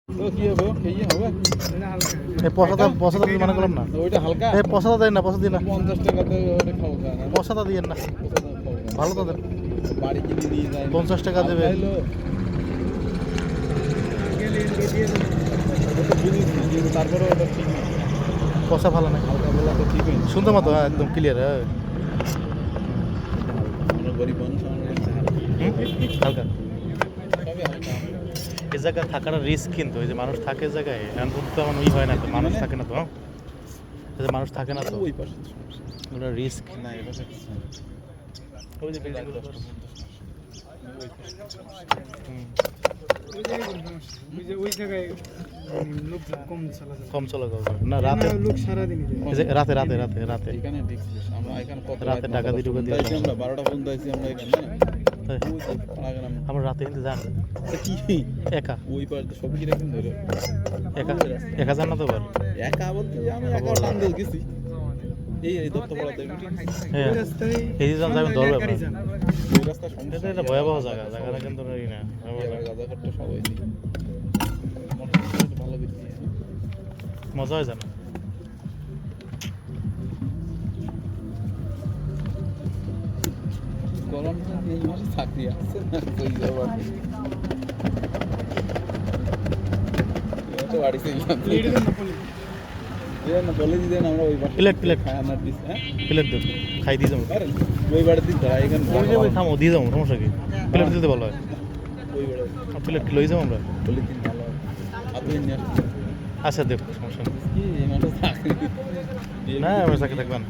তো কি হবে খেয়ে হবে এই পশাটা দিয়ে মনে করলাম না ওইটা হালকা এই পশাটা দেন না পশা দিন না 50 টাকাতে ওটা খাবো না পশাটা দিয়েন না ভালো তো দেন বাড়ি কিনে নিয়ে যায় 50 টাকা দেবে তারপরে ওটা ঠিক না পশা ভালো না হালকা বলা তো ঠিক হয়নি শুনতে মতো একদম ক্লিয়ার আমরা গরিব মানুষ আমাদের হালকা সবই হালকা এই জায়গায় থাকাটা রিস্ক কিন্তু এই যে মানুষ থাকে জায়গায় এখন তো আমার ওই হয় না তো মানুষ থাকে না তো এই যে মানুষ থাকে না তো ওই পাশে ওটা রিস্ক না এটা ওই যে ওই জায়গায় লোক কম চলা যাবে না রাতে লোক সারাদিন রাতে রাতে রাতে রাতে এখানে দেখছিস আমরা এখানে কত রাতে টাকা দিয়ে ঢুকে দিয়ে আমরা 12টা পর্যন্ত আইছি আমরা এখানে আমরা রাতে কিন্তু যান কি একা ওই পাশ সব কি রাখেন ধরে একা একা যান না তো বার একা বলতে আমি একা টান দিয়ে গেছি এই দত্ত পড়াতে হ্যাঁ এই যে যাবেন ধরবে আপনার ওই রাস্তা সমস্যা এটা ভয়াবহ জায়গা জায়গাটা কিন্তু এই না গাজা করতে সবাই ভালো দিচ্ছি মজা হয় জানা গরম এই মাসে চাকরি আছে না কই যাবো তো বাড়ি থেকে না বলে দিতেন আমরা ওই পাশে প্লেট খাই আমার দিস হ্যাঁ প্লেট দেব খাই দিয়ে যাবো পারেন ওই বাড়ি দিন ধরা এখানে ওই যে ওই থামো দিয়ে যাবো সমস্যা কি প্লেট দিতে ভালো হয় ওই বাড়ি প্লেট লই যাবো আমরা বলে দিন ভালো আপনি নিয়ে আসুন আচ্ছা দেব সমস্যা নেই কি এই মাসে চাকরি না আমার সাথে থাকবেন